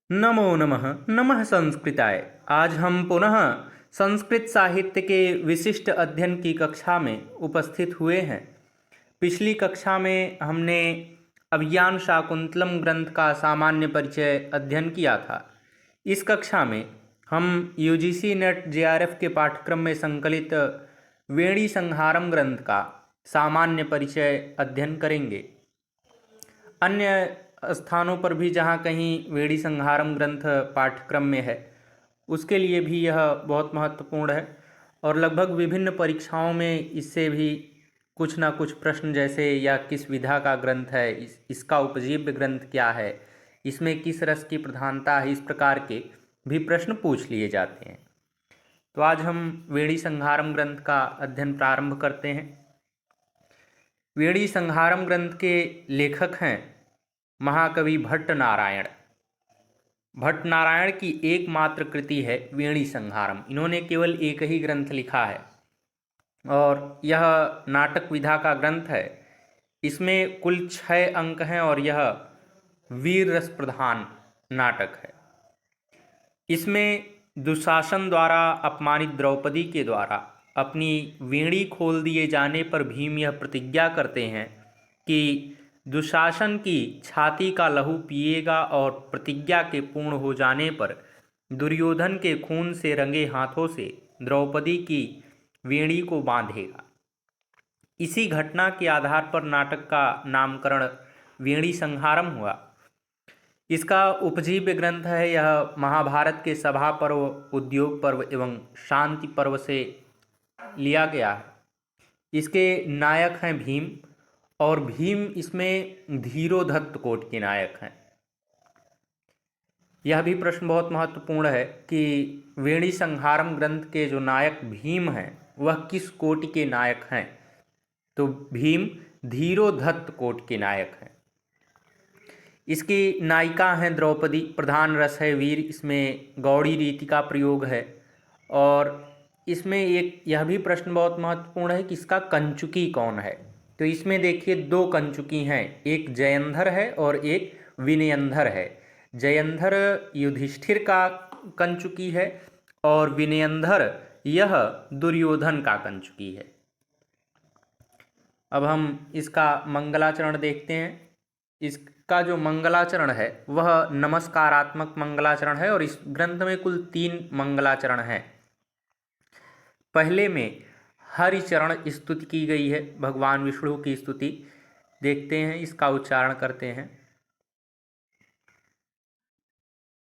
नमो नमः। नमः संस्कृताय। आज हम पुनः संस्कृत साहित्य के विशिष्ट अध्ययन की कक्षा में उपस्थित हुए हैं। पिछली कक्षा में हमने अभिज्ञान शाकुंतलम ग्रंथ का सामान्य परिचय अध्ययन किया था। इस कक्षा में हम यूजीसी नेट जेआरएफ के पाठ्यक्रम में संकलित वेणी संहारम ग्रंथ का सामान्य परिचय अध्ययन करेंगे। अन्य स्थानों पर भी जहाँ कहीं वेणी संहारम ग्रंथ पाठ्यक्रम में है उसके लिए भी यह बहुत महत्वपूर्ण है और लगभग विभिन्न परीक्षाओं में इससे भी कुछ ना कुछ प्रश्न जैसे या किस विधा का ग्रंथ है, इसका उपजीव्य ग्रंथ क्या है, इसमें किस रस की प्रधानता है, इस प्रकार के भी प्रश्न पूछ लिए जाते हैं। तो आज हम वेणी संहारम ग्रंथ का अध्ययन प्रारंभ करते हैं। वेणी संहारम ग्रंथ के लेखक हैं महाकवि भट्ट नारायण। भट्ट नारायण की एकमात्र कृति है वेणी संहारम। इन्होंने केवल एक ही ग्रंथ लिखा है और यह नाटक विधा का ग्रंथ है। इसमें कुल 6 अंक हैं और यह वीर रस प्रधान नाटक है। इसमें दुशासन द्वारा अपमानित द्रौपदी के द्वारा अपनी वेणी खोल दिए जाने पर भीम यह प्रतिज्ञा करते हैं कि दुशासन की छाती का लहू पिएगा और प्रतिज्ञा के पूर्ण हो जाने पर दुर्योधन के खून से रंगे हाथों से द्रौपदी की वेणी को बांधेगा। इसी घटना के आधार पर नाटक का नामकरण वेणी संहारम हुआ। इसका उपजीव्य ग्रंथ है यह महाभारत के सभा पर्व, उद्योग पर्व एवं शांति पर्व से लिया गया है। इसके नायक हैं भीम और भीम इसमें धीरोधत्त कोट के नायक हैं। यह भी प्रश्न बहुत महत्वपूर्ण है कि वेणी संहारम ग्रंथ के जो नायक भीम हैं वह किस कोटि के नायक हैं। तो भीम धीरोधत्त कोट के नायक हैं। इसकी नायिका हैं द्रौपदी। प्रधान रस है वीर। इसमें गौड़ी रीति का प्रयोग है और इसमें एक यह भी प्रश्न बहुत महत्वपूर्ण है कि इसका कंचुकी कौन है। तो इसमें देखिए 2 कंचुकी हैं, एक जयंधर है और एक विनयंधर है। जयंधर युधिष्ठिर का कंचुकी है और विनयंधर यह दुर्योधन का कंचुकी है। अब हम इसका मंगलाचरण देखते हैं। इसका जो मंगलाचरण है वह नमस्कारात्मक मंगलाचरण है और इस ग्रंथ में कुल 3 मंगलाचरण हैं। पहले में हरिचरण स्तुति की गई है, भगवान विष्णु की स्तुति। देखते हैं, इसका उच्चारण करते हैं।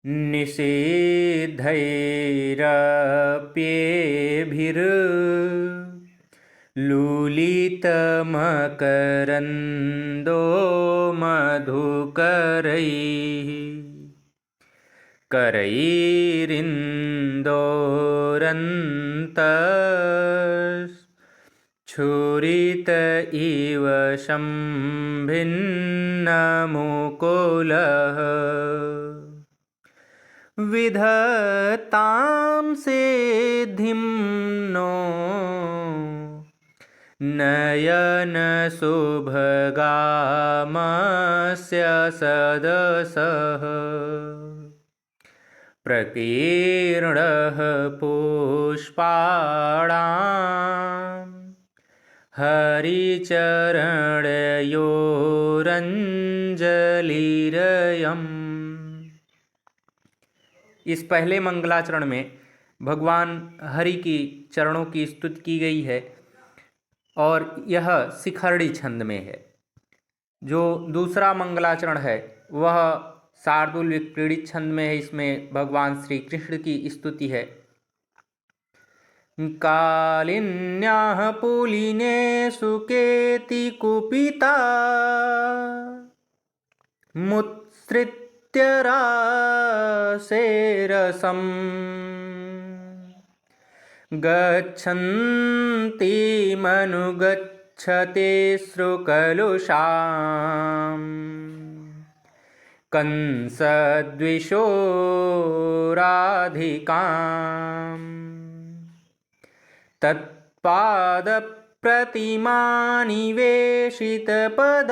निषेधैरप्येभिर् लुलितमकरन्दो मधुकरैः करैरिन्दोरन्तश्छुरित इव शम्भिन्नमुकुलः विधत्तां सिद्धिं नो नयनशुभगामस्य सदसः प्रकीर्णः पुष्पाणां हरिचरणयोरञ्जलिरयम्। इस पहले मंगलाचरण में भगवान हरि की चरणों की स्तुति की गई है और यह शिखरणी छंद में है। जो दूसरा मंगलाचरण है वह शार्दूल विक्रीडित छंद में है। इसमें भगवान श्री कृष्ण की स्तुति है। कालिन्याः पुलिने सुकेति कुपिता मुत्सृत्य रासेरसम् गच्छन्ति मनुगच्छते श्रुकलुषाम् कंसद्विषोराधिकाम् तत्पादप्रतिमानिवेशितपद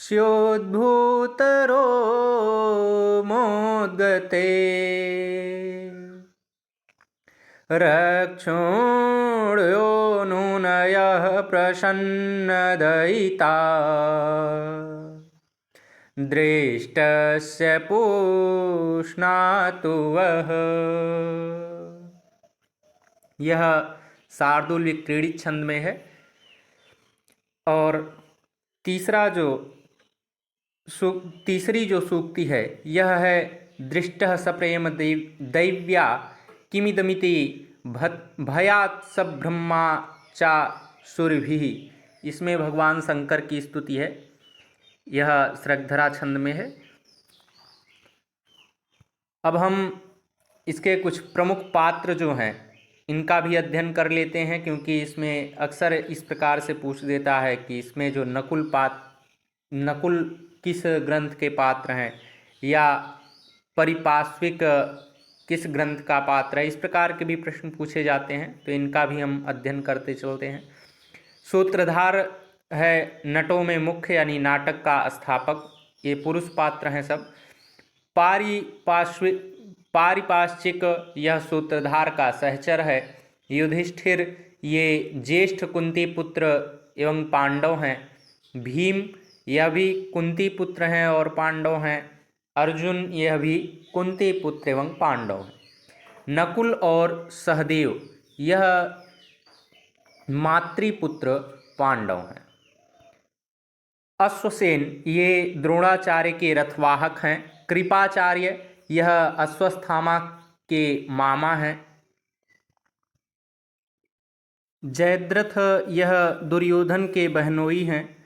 स्योद्भूतरो मोद्गते रक्षोण्यो नूनयः प्रसन्नदयिता दृष्टस्य पुष्णातु वः। यह शार्दूल विक्रीडित छंद में है। और तीसरी जो सूक्ति है यह है दृष्टः सप्रेम दैव्या किमिदमिति भयात् सब्रह्मा चा सुरभिः। इसमें भगवान शंकर की स्तुति है। यह श्रगधरा छंद में है। अब हम इसके कुछ प्रमुख पात्र जो हैं इनका भी अध्ययन कर लेते हैं, क्योंकि इसमें अक्सर इस प्रकार से पूछ देता है कि इसमें जो नकुल किस ग्रंथ के पात्र हैं या परिपार्श्विक किस ग्रंथ का पात्र है। इस प्रकार के भी प्रश्न पूछे जाते हैं, तो इनका भी हम अध्ययन करते चलते हैं। सूत्रधार है नटों में मुख्य यानी नाटक का स्थापक, ये पुरुष पात्र हैं सब। पारिपार्श्विक यह सूत्रधार का सहचर है। युधिष्ठिर ये ज्येष्ठ कुंती पुत्र एवं पांडव हैं। भीम यह भी कुंती पुत्र हैं और पांडव हैं। अर्जुन यह भी कुंती पुत्र एवं पांडव हैं। नकुल और सहदेव यह मातृपुत्र पांडव हैं। अश्वसेन ये द्रोणाचार्य के रथवाहक हैं। कृपाचार्य यह अश्वस्थामा के मामा हैं। जयद्रथ यह दुर्योधन के बहनोई हैं।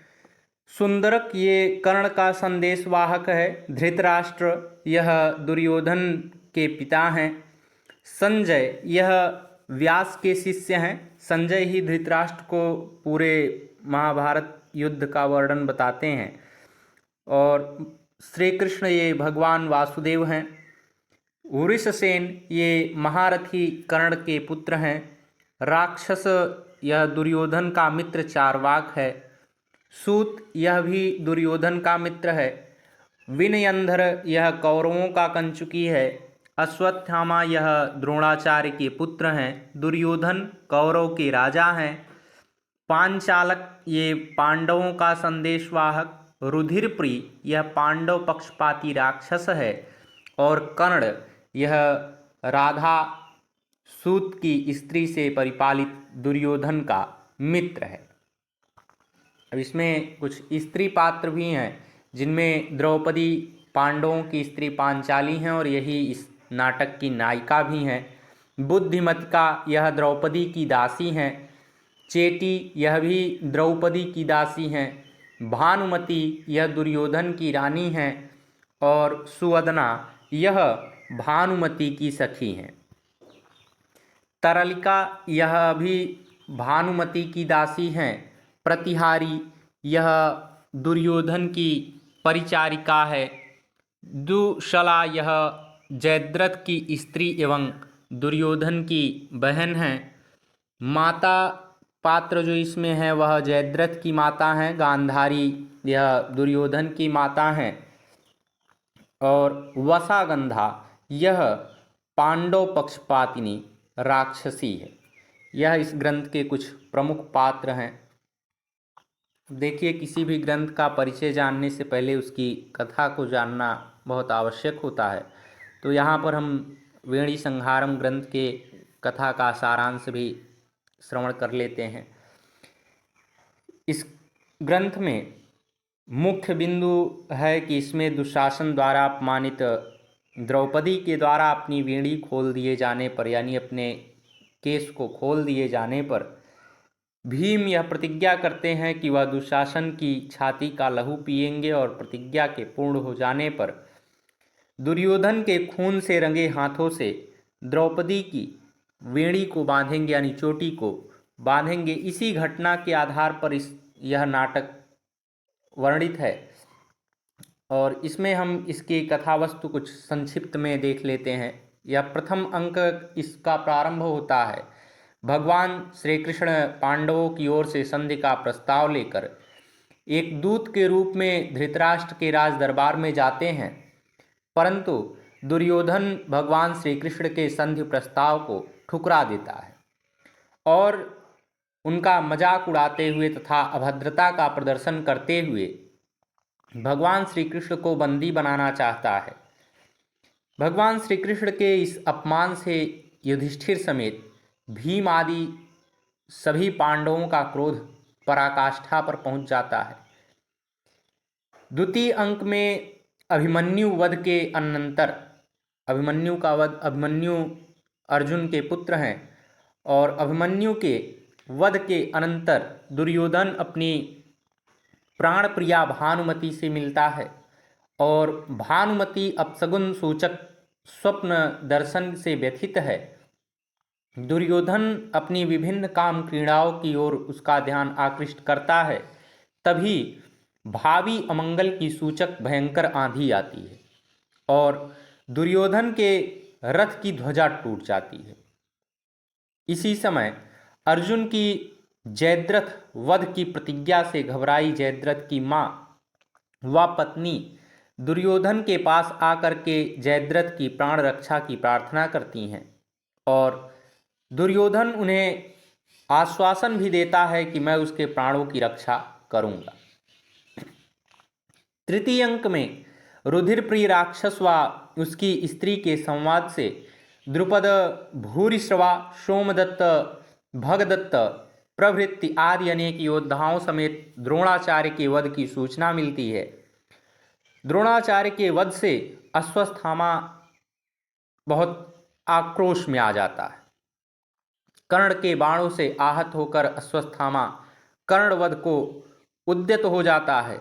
सुंदरक ये कर्ण का संदेशवाहक है। धृतराष्ट्र यह दुर्योधन के पिता हैं। संजय यह व्यास के शिष्य हैं। संजय ही धृतराष्ट्र को पूरे महाभारत युद्ध का वर्णन बताते हैं। और श्री कृष्ण ये भगवान वासुदेव हैं। वृषसेन ये महारथी कर्ण के पुत्र हैं। राक्षस यह दुर्योधन का मित्र चारवाक है। सूत यह भी दुर्योधन का मित्र है। विनयंधर यह कौरवों का कंचुकी है। अश्वत्थामा यह द्रोणाचार्य के पुत्र हैं। दुर्योधन कौरव के राजा हैं। पांचालक ये पांडवों का संदेशवाहक। रुधिरप्रिय यह पांडव पक्षपाती राक्षस है। और कर्ण यह राधा सूत की स्त्री से परिपालित दुर्योधन का मित्र है। अब इसमें कुछ स्त्री पात्र भी हैं, जिनमें द्रौपदी पांडवों की स्त्री पांचाली हैं और यही इस नाटक की नायिका भी हैं। बुद्धिमतिका यह द्रौपदी की दासी हैं। चेटी यह भी द्रौपदी की दासी हैं। भानुमति यह दुर्योधन की रानी हैं। और सुवदना यह भानुमति की सखी हैं। तरलिका यह भी भानुमति की दासी हैं। प्रतिहारी यह दुर्योधन की परिचारिका है। दुशला यह जयद्रथ की स्त्री एवं दुर्योधन की बहन है। माता पात्र जो इसमें है वह जयद्रथ की माता हैं। गांधारी यह दुर्योधन की माता हैं। और वसागंधा यह पांडव पक्षपातिनी राक्षसी है। यह इस ग्रंथ के कुछ प्रमुख पात्र हैं। देखिए, किसी भी ग्रंथ का परिचय जानने से पहले उसकी कथा को जानना बहुत आवश्यक होता है। तो यहाँ पर हम वेणी संहारम ग्रंथ के कथा का सारांश भी श्रवण कर लेते हैं। इस ग्रंथ में मुख्य बिंदु है कि इसमें दुशासन द्वारा अपमानित द्रौपदी के द्वारा अपनी वेणी खोल दिए जाने पर, यानी अपने केस को खोल दिए जाने पर, भीम यह प्रतिज्ञा करते हैं कि वह दुशासन की छाती का लहू पिएंगे और प्रतिज्ञा के पूर्ण हो जाने पर दुर्योधन के खून से रंगे हाथों से द्रौपदी की वेणी को बांधेंगे, यानी चोटी को बांधेंगे। इसी घटना के आधार पर यह नाटक वर्णित है। और इसमें हम इसकी कथा वस्तु कुछ संक्षिप्त में देख लेते हैं। यह प्रथम अंक इसका प्रारंभ होता है। भगवान श्री कृष्ण पांडवों की ओर से संधि का प्रस्ताव लेकर एक दूत के रूप में धृतराष्ट्र के राज दरबार में जाते हैं, परंतु दुर्योधन भगवान श्री कृष्ण के संधि प्रस्ताव को ठुकरा देता है और उनका मजाक उड़ाते हुए तथा अभद्रता का प्रदर्शन करते हुए भगवान श्री कृष्ण को बंदी बनाना चाहता है। भगवान श्री कृष्ण के इस अपमान से युधिष्ठिर समेत भीम आदि सभी पांडवों का क्रोध पराकाष्ठा पर पहुंच जाता है। द्वितीय अंक में अभिमन्यु वध के अनंतर, अभिमन्यु अर्जुन के पुत्र हैं और अभिमन्यु के वध के अनंतर दुर्योधन अपनी प्राण प्रिया भानुमति से मिलता है और भानुमति अपशगुन सूचक स्वप्न दर्शन से व्यथित है। दुर्योधन अपनी विभिन्न काम क्रीड़ाओं की ओर उसका ध्यान आकृष्ट करता है। तभी भावी अमंगल की सूचक भयंकर आंधी आती है और दुर्योधन के रथ की ध्वजा टूट जाती है। इसी समय अर्जुन की जयद्रथ वध की प्रतिज्ञा से घबराई जयद्रथ की माँ व पत्नी दुर्योधन के पास आकर के जयद्रथ की प्राण रक्षा की प्रार्थना करती हैं और दुर्योधन उन्हें आश्वासन भी देता है कि मैं उसके प्राणों की रक्षा करूंगा। तृतीय अंक में रुधिरप्रिय राक्षस व उसकी स्त्री के संवाद से द्रुपद, भूरिश्रवा, सोमदत्त, भगदत्त प्रभृति आदि अनेक योद्धाओं समेत द्रोणाचार्य के वध की सूचना मिलती है। द्रोणाचार्य के वध से अश्वत्थामा बहुत आक्रोश में आ जाता है। कर्ण के बाणों से आहत होकर अश्वत्थामा कर्णवध को उद्यत हो जाता है।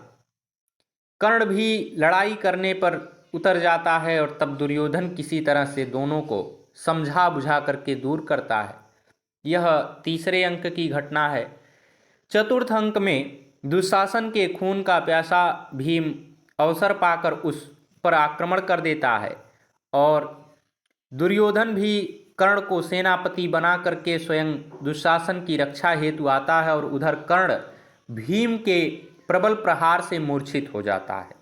कर्ण भी लड़ाई करने पर उतर जाता है और तब दुर्योधन किसी तरह से दोनों को समझा बुझा करके दूर करता है। यह तीसरे अंक की घटना है। चतुर्थ अंक में दुशासन के खून का प्यासा भीम अवसर पाकर उस पर आक्रमण कर देता है और दुर्योधन भी कर्ण को सेनापति बना करके स्वयं दुशासन की रक्षा हेतु आता है और उधर कर्ण भीम के प्रबल प्रहार से मूर्छित हो जाता है।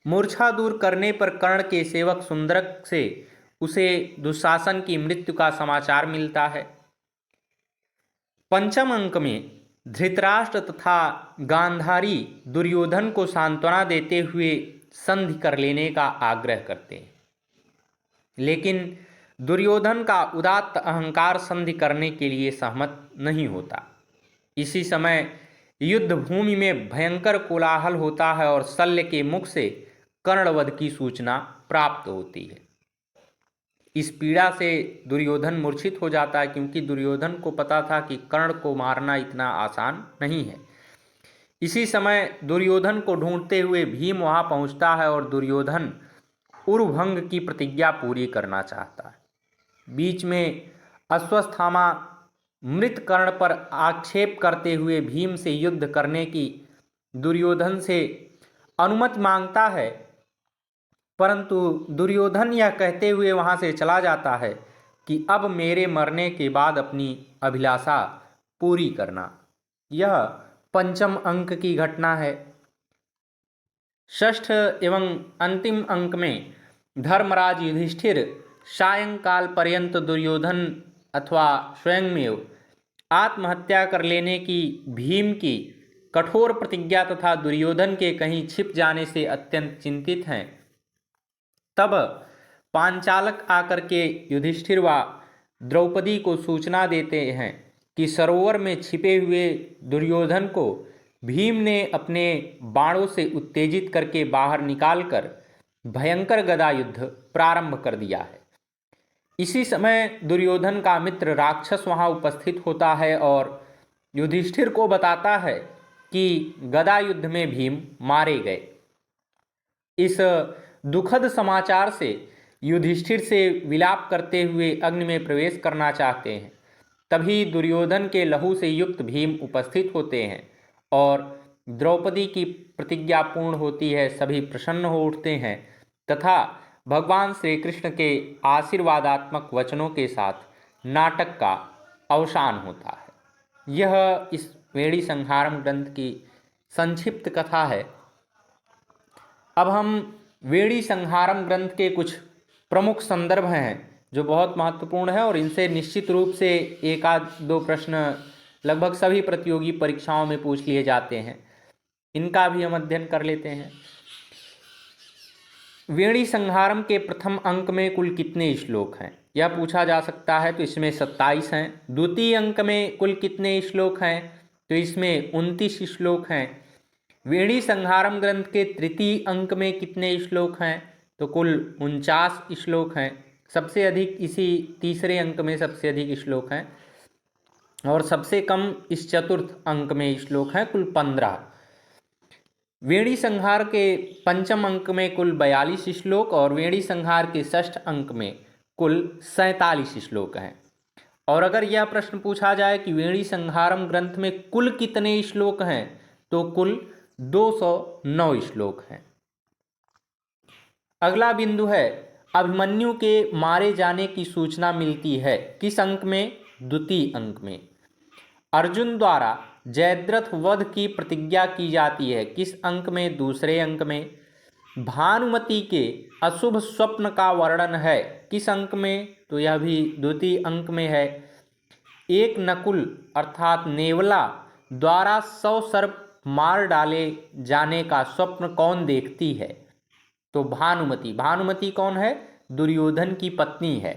मूर्छा दूर करने पर कर्ण के सेवक सुंदरक से उसे दुशासन की मृत्यु का समाचार मिलता है। पंचम अंक में धृतराष्ट्र तथा गांधारी दुर्योधन को सांत्वना देते हुए संधि कर लेने का आग्रह करते हैं, लेकिन दुर्योधन का उदात्त अहंकार संधि करने के लिए सहमत नहीं होता। इसी समय युद्ध भूमि में भयंकर कोलाहल होता है और शल्य के मुख से कर्णवध की सूचना प्राप्त होती है। इस पीड़ा से दुर्योधन मूर्छित हो जाता है, क्योंकि दुर्योधन को पता था कि कर्ण को मारना इतना आसान नहीं है। इसी समय दुर्योधन को ढूंढते हुए भीम वहां पहुंचता है और दुर्योधन उरुभंग की प्रतिज्ञा पूरी करना चाहता है। बीच में अश्वत्थामा मृत कर्ण पर आक्षेप करते हुए भीम से युद्ध करने की दुर्योधन से अनुमति मांगता है, परंतु दुर्योधन यह कहते हुए वहां से चला जाता है कि अब मेरे मरने के बाद अपनी अभिलाषा पूरी करना। यह पंचम अंक की घटना है। षष्ठ एवं अंतिम अंक में धर्मराज युधिष्ठिर सायंकाल पर्यंत दुर्योधन अथवा स्वयंमेव आत्महत्या कर लेने की भीम की कठोर प्रतिज्ञा तथा दुर्योधन के कहीं छिप जाने से अत्यंत चिंतित हैं। तब पांचालक आकर के युधिष्ठिर व द्रौपदी को सूचना देते हैं कि सरोवर में छिपे हुए दुर्योधन को भीम ने अपने बाणों से उत्तेजित करके बाहर निकालकर भयंकर गदा युद्ध प्रारंभ कर दिया है। इसी समय दुर्योधन का मित्र राक्षस वहां उपस्थित होता है और युधिष्ठिर को बताता है कि गदा युद्ध में भीम मारे गए। इस दुखद समाचार से युधिष्ठिर से विलाप करते हुए अग्नि में प्रवेश करना चाहते हैं। तभी दुर्योधन के लहू से युक्त भीम उपस्थित होते हैं और द्रौपदी की प्रतिज्ञा पूर्ण होती है। सभी प्रसन्न हो उठते हैं तथा भगवान श्री कृष्ण के आशीर्वादात्मक वचनों के साथ नाटक का अवसान होता है। यह इस वेणी संहारम ग्रंथ की संक्षिप्त कथा है। अब हम वेणी संहारम ग्रंथ के कुछ प्रमुख संदर्भ हैं जो बहुत महत्वपूर्ण है और इनसे निश्चित रूप से एक आध दो प्रश्न लगभग सभी प्रतियोगी परीक्षाओं में पूछ लिए जाते हैं, इनका भी हम अध्ययन कर लेते हैं। वेणी संहारम के प्रथम अंक में कुल कितने श्लोक हैं, यह पूछा जा सकता है। तो इसमें 27 हैं। द्वितीय अंक में कुल कितने श्लोक हैं, तो इसमें 29 श्लोक हैं। वेणी संहारम ग्रंथ के तृतीय अंक में कितने श्लोक हैं, तो कुल 49 श्लोक हैं। सबसे अधिक इसी तीसरे अंक में सबसे अधिक श्लोक हैं और सबसे कम इस चतुर्थ अंक में श्लोक हैं, कुल 15। वेणी संहार के पंचम अंक में कुल 42 श्लोक और वेणी संहार के षष्ठ अंक में कुल 47 श्लोक हैं। और अगर यह प्रश्न पूछा जाए कि वेणी संहारम ग्रंथ में कुल कितने श्लोक हैं, तो कुल 209 श्लोक हैं। अगला बिंदु है अभिमन्यु के मारे जाने की सूचना मिलती है किस अंक में, द्वितीय अंक में। अर्जुन द्वारा जयद्रथ वध की प्रतिज्ञा की जाती है किस अंक में, दूसरे अंक में। भानुमति के अशुभ स्वप्न का वर्णन है किस अंक में, तो यह भी द्वितीय अंक में है। एक नकुल अर्थात नेवला द्वारा 100 सर्प मार डाले जाने का स्वप्न कौन देखती है, तो भानुमति। भानुमति कौन है, दुर्योधन की पत्नी है।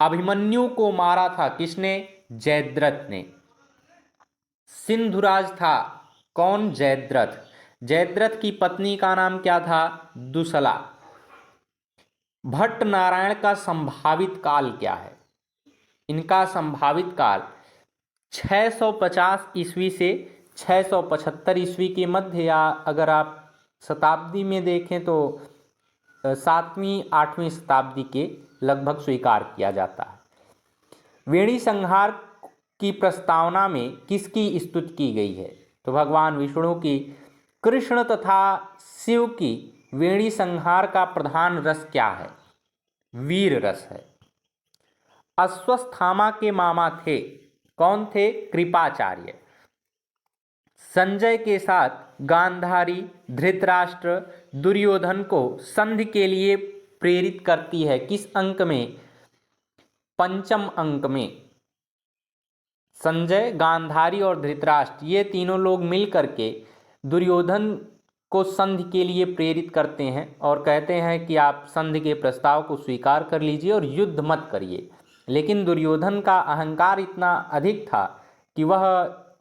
अभिमन्यु को मारा था किसने, जयद्रथ ने। सिंधुराज था कौन, जयद्रथ। जयद्रथ की पत्नी का नाम क्या था, दुसला। भट्ट नारायण का संभावित काल क्या है, इनका संभावित काल 650 ईस्वी से 675 ईस्वी के मध्य, या अगर आप शताब्दी में देखें तो 7वीं 8वीं शताब्दी के लगभग स्वीकार किया जाता है। वेणी संहार की प्रस्तावना में किसकी स्तुति की गई है, तो भगवान विष्णु की। कृष्ण तथा शिव की वेणी संहार का प्रधान रस क्या है, वीर रस है। अश्वत्थामा के मामा थे कौन थे, कृपाचार्य। संजय के साथ गांधारी धृतराष्ट्र दुर्योधन को संधि के लिए प्रेरित करती है किस अंक में, पंचम अंक में। संजय, गांधारी और धृतराष्ट्र ये तीनों लोग मिल करके दुर्योधन को संधि के लिए प्रेरित करते हैं और कहते हैं कि आप संधि के प्रस्ताव को स्वीकार कर लीजिए और युद्ध मत करिए। लेकिन दुर्योधन का अहंकार इतना अधिक था कि वह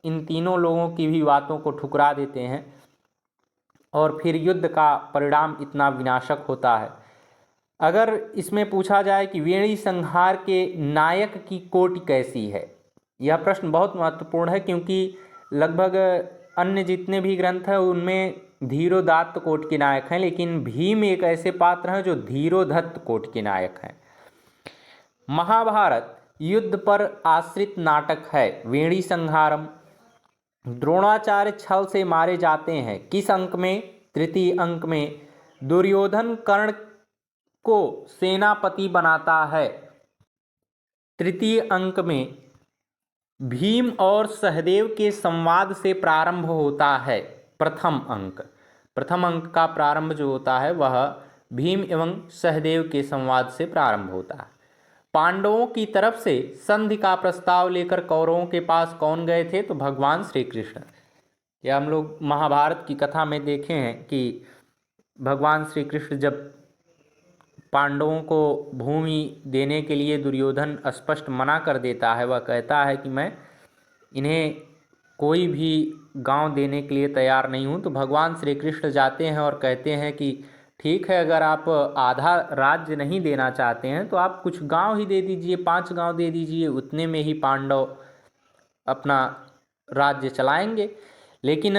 इन तीनों लोगों की भी बातों को ठुकरा देते हैं और फिर युद्ध का परिणाम इतना विनाशक होता है। अगर इसमें पूछा जाए कि वेणी संहार के नायक की कोटि कैसी है, यह प्रश्न बहुत महत्वपूर्ण है क्योंकि लगभग अन्य जितने भी ग्रंथ हैं उनमें धीरोदात्त कोटि के नायक हैं, लेकिन भीम एक ऐसे पात्र हैं जो धीरोधत्त कोटि के नायक हैं। महाभारत युद्ध पर आश्रित नाटक है वेणी संहारम। द्रोणाचार्य छल से मारे जाते हैं किस अंक में, तृतीय अंक में। दुर्योधन कर्ण को सेनापति बनाता है तृतीय अंक में। भीम और सहदेव के संवाद से प्रारंभ होता है प्रथम अंक। प्रथम अंक का प्रारंभ जो होता है वह भीम एवं सहदेव के संवाद से प्रारंभ होता है। पांडवों की तरफ से संधि का प्रस्ताव लेकर कौरवों के पास कौन गए थे, तो भगवान श्री कृष्ण। यह हम लोग महाभारत की कथा में देखे हैं कि भगवान श्री कृष्ण जब पांडवों को भूमि देने के लिए दुर्योधन स्पष्ट मना कर देता है, वह कहता है कि मैं इन्हें कोई भी गांव देने के लिए तैयार नहीं हूं, तो भगवान श्री कृष्ण जाते हैं और कहते हैं कि ठीक है, अगर आप आधा राज्य नहीं देना चाहते हैं तो आप कुछ गांव ही दे दीजिए, 5 गांव दे दीजिए, उतने में ही पांडव अपना राज्य चलाएंगे। लेकिन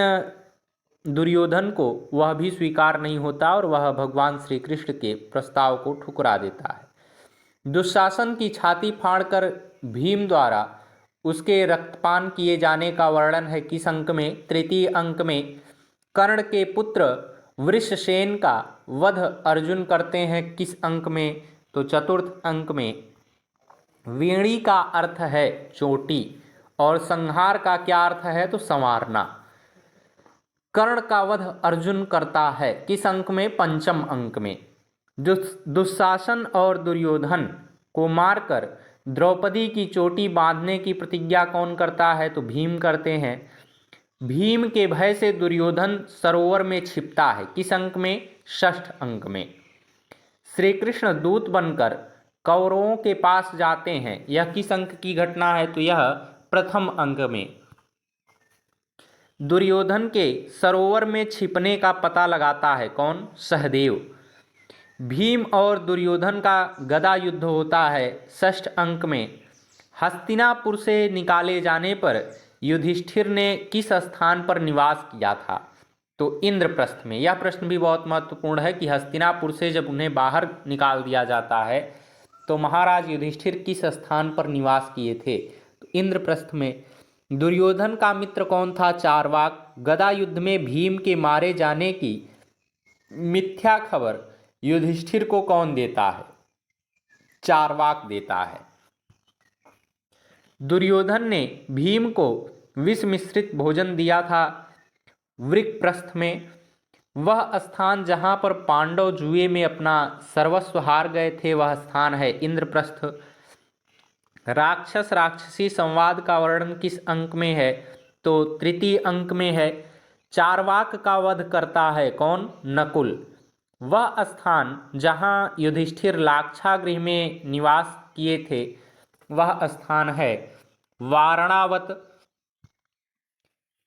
दुर्योधन को वह भी स्वीकार नहीं होता और वह भगवान श्री कृष्ण के प्रस्ताव को ठुकरा देता है। दुशासन की छाती फाड़कर भीम द्वारा उसके रक्तपान किए जाने का वर्णन है किस अंक में, तृतीय अंक में। कर्ण के पुत्र वृषसेन का वध अर्जुन करते हैं किस अंक में, तो चतुर्थ अंक में। वेणी का अर्थ है चोटी और संहार का क्या अर्थ है, तो संवारना। कर्ण का वध अर्जुन करता है, किस अंक में? पंचम अंक में। दुशासन और दुर्योधन को मारकर द्रौपदी की चोटी बांधने की प्रतिज्ञा कौन करता है? तो भीम करते हैं। भीम के भय से दुर्योधन सरोवर में छिपता है, किस अंक में? षष्ठ अंक में। श्री कृष्ण दूत बनकर कौरवों के पास जाते हैं, यह किस अंक की घटना है? तो यह प्रथम अंक में। दुर्योधन के सरोवर में छिपने का पता लगाता है कौन? सहदेव। भीम और दुर्योधन का गदा युद्ध होता है षष्ठ अंक में। हस्तिनापुर से निकाले जाने पर युधिष्ठिर ने किस स्थान पर निवास किया था? तो इंद्रप्रस्थ में। यह प्रश्न भी बहुत महत्वपूर्ण है कि हस्तिनापुर से जब उन्हें बाहर निकाल दिया जाता है तो महाराज युधिष्ठिर किस स्थान पर निवास किए थे? तो इंद्रप्रस्थ में। दुर्योधन का मित्र कौन था? चारवाक। गदा युद्ध में भीम के मारे जाने की मिथ्या खबर युधिष्ठिर को कौन देता है? चारवाक देता है। दुर्योधन ने भीम को विष मिश्रित भोजन दिया था वृकप्रस्थ में। वह स्थान जहाँ पर पांडव जुए में अपना सर्वस्व हार गए थे वह स्थान है इंद्रप्रस्थ। राक्षस राक्षसी संवाद का वर्णन किस अंक में है? तो तृतीय अंक में है। चारवाक का वध करता है कौन? नकुल। वह स्थान जहाँ युधिष्ठिर लाक्षागृह में निवास किए थे वह स्थान है वारणावत।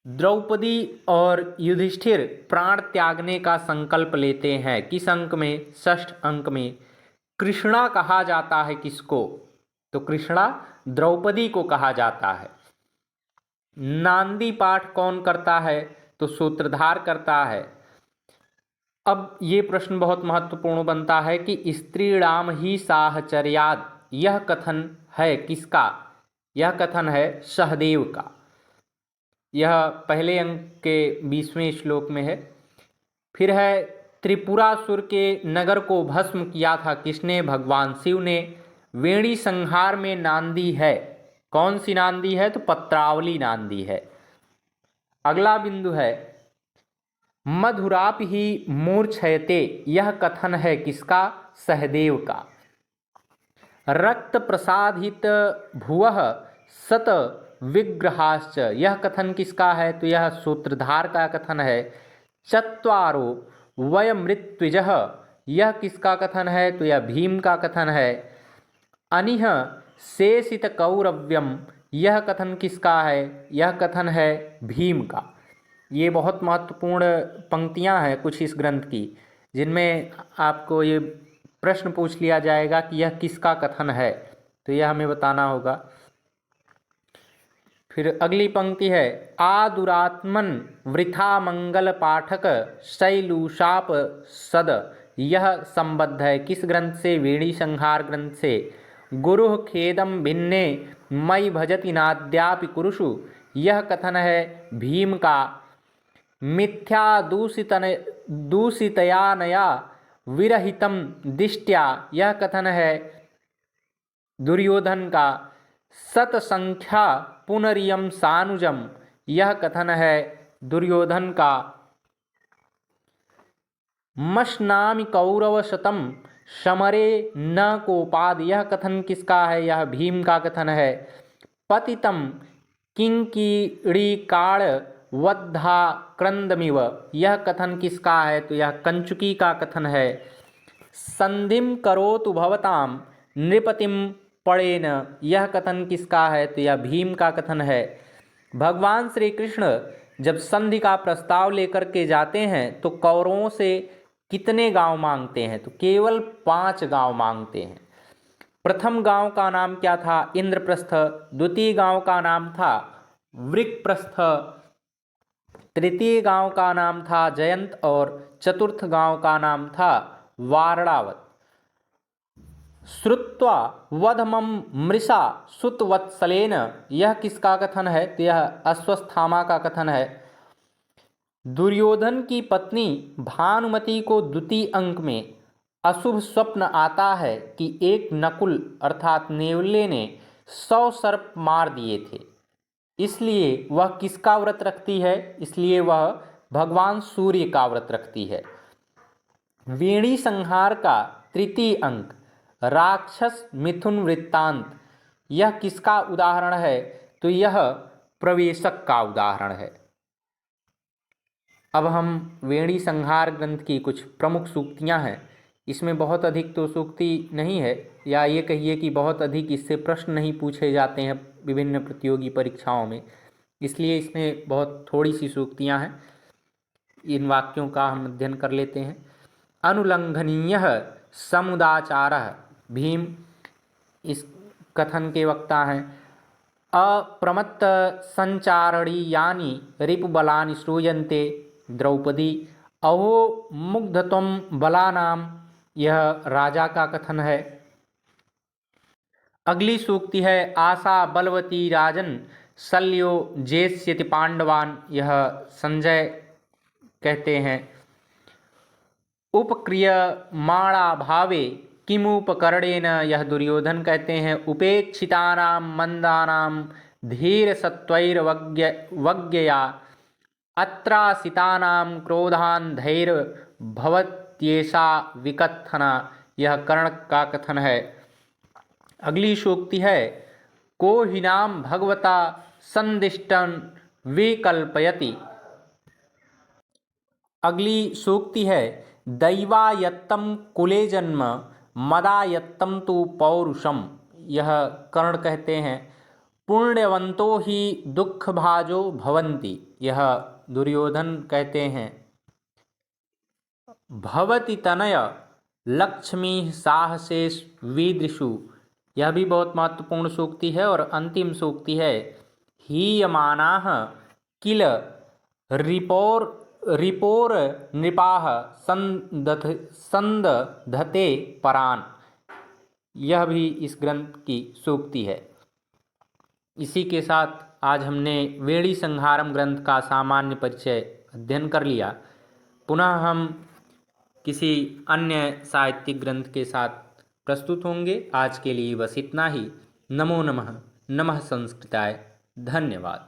द्रौपदी और युधिष्ठिर प्राण त्यागने का संकल्प लेते हैं, किस अंक में? षष्ठ अंक में। कृष्णा कहा जाता है किसको? तो कृष्णा द्रौपदी को कहा जाता है। नांदी पाठ कौन करता है? तो सूत्रधार करता है। अब ये प्रश्न बहुत महत्वपूर्ण बनता है कि स्त्रीणाम ही साहचर्याद, यह कथन है किसका? यह कथन है सहदेव का। यह पहले अंक के 20वें श्लोक में है। फिर है त्रिपुरासुर के नगर को भस्म किया था किसने? भगवान शिव ने। वेणी संहार में नांदी है, कौन सी नांदी है? तो पत्रावली नांदी है। अगला बिंदु है मधुराप ही मूर्छयते, यह कथन है किसका? सहदेव का। रक्त प्रसादित भुवः सत विग्रहाश्च, यह कथन किसका है? तो यह सूत्रधार का कथन है। चत्वारो वयमृत्विजः, यह किसका कथन है? तो यह भीम का कथन है। अनिह शेषित कौरव्यम, यह कथन किसका है? यह कथन है भीम का। ये बहुत महत्वपूर्ण पंक्तियां हैं कुछ इस ग्रंथ की, जिनमें आपको ये प्रश्न पूछ लिया जाएगा कि यह किसका कथन है, तो यह हमें बताना होगा। फिर अगली पंक्ति है आदुरात्मन वृथा मंगल पाठक शैलूषाप सद, यह संबद्ध है किस ग्रंथ से? वेणी संहार ग्रंथ से। गुरु खेदम भिन्ने मई भजति नाद्यापि कुरुषु, यह कथन है भीम का। मिथ्या दूषितया नया विरहितम दिष्ट्या, यह कथन है दुर्योधन का। सतसंख्या पुनरियम सानुजम, यह कथन है दुर्योधन का। मशनामि कौरव शतम समरे न कोपाद, यह कथन किसका है? यह भीम का कथन है। पतितम किंकिणीकाण वद्धा क्रंदमिव, यह कथन किसका है? तो यह कंचुकी का कथन है। संधिम करोतु भवताम नृपतिम पड़ेन, यह कथन किसका है? तो यह भीम का कथन है। भगवान श्री कृष्ण जब संधि का प्रस्ताव लेकर के जाते हैं तो कौरवों से कितने गांव मांगते हैं? तो केवल 5 गांव मांगते हैं। प्रथम गांव का नाम क्या था? इंद्रप्रस्थ। द्वितीय गांव का नाम था वृकप्रस्थ। तृतीय गांव का नाम था जयंत और चतुर्थ गांव का नाम था वारणावत। श्रुत्वा वधमम मृषा सुतवत्सलेन, यह किसका कथन है? तो यह अश्वस्थामा का कथन है। दुर्योधन की पत्नी भानुमति को द्वितीय अंक में अशुभ स्वप्न आता है कि एक नकुल अर्थात नेवले ने 100 सर्प मार दिए थे, इसलिए वह किसका व्रत रखती है? इसलिए वह भगवान सूर्य का व्रत रखती है। वेणी संहार का तृतीय अंक राक्षस मिथुन वृत्तांत, यह किसका उदाहरण है? तो यह प्रवेशक का उदाहरण है। अब हम वेणी संहार ग्रंथ की कुछ प्रमुख सूक्तियां हैं। इसमें बहुत अधिक तो सूक्ति नहीं है, या ये कहिए कि बहुत अधिक इससे प्रश्न नहीं पूछे जाते हैं विभिन्न प्रतियोगी परीक्षाओं में, इसलिए इसमें बहुत थोड़ी सी सूक्तियां हैं। इन वाक्यों का हम अध्ययन कर लेते हैं। अनुलंघनीय समुदाचारः, भीम इस कथन के वक्ता हैं। अप्रमत्त संचारणीयानि रिपुबलानि श्रूयन्ते, द्रौपदी अहो मुग्धत्वं बलानाम, यह राजा का कथन है। अगली सूक्ति है आशा बलवती राजन शल्यो जेष्यति पांडवान, यह संजय कहते हैं। उपक्रियमाणा भावे किमुपकरणेन, यह दुर्योधन कहते हैं। उपेक्षितानां मंदानां धीर सत्वैर्वज्ञया अत्रासितानां क्रोधान् धैर्यभवत्येषा विकथना, यह कर्ण का कथन है। अगली सूक्ति है को हिनाम भगवता संदिष्टं विकल्पयति। अगली सूक्ति है दैवायत्तं कुले जन्म मदायत्तं तु पौरुषम, यह कर्ण कहते हैं। पुण्यवंतो ही दुख भाजो भवन्ति, यह दुर्योधन कहते हैं। भवति तनय लक्ष्मी साहसेश विदृशु, यह भी बहुत महत्वपूर्ण सूक्ति है। और अंतिम सूक्ति है हीयमानाः किल रिपोर नृपाः संदधते परान, यह भी इस ग्रंथ की सूक्ति है। इसी के साथ आज हमने वेणी संहारम ग्रंथ का सामान्य परिचय अध्ययन कर लिया। पुनः हम किसी अन्य साहित्यिक ग्रंथ के साथ प्रस्तुत होंगे। आज के लिए बस इतना ही। नमो नमः। नमः संस्कृताय। धन्यवाद।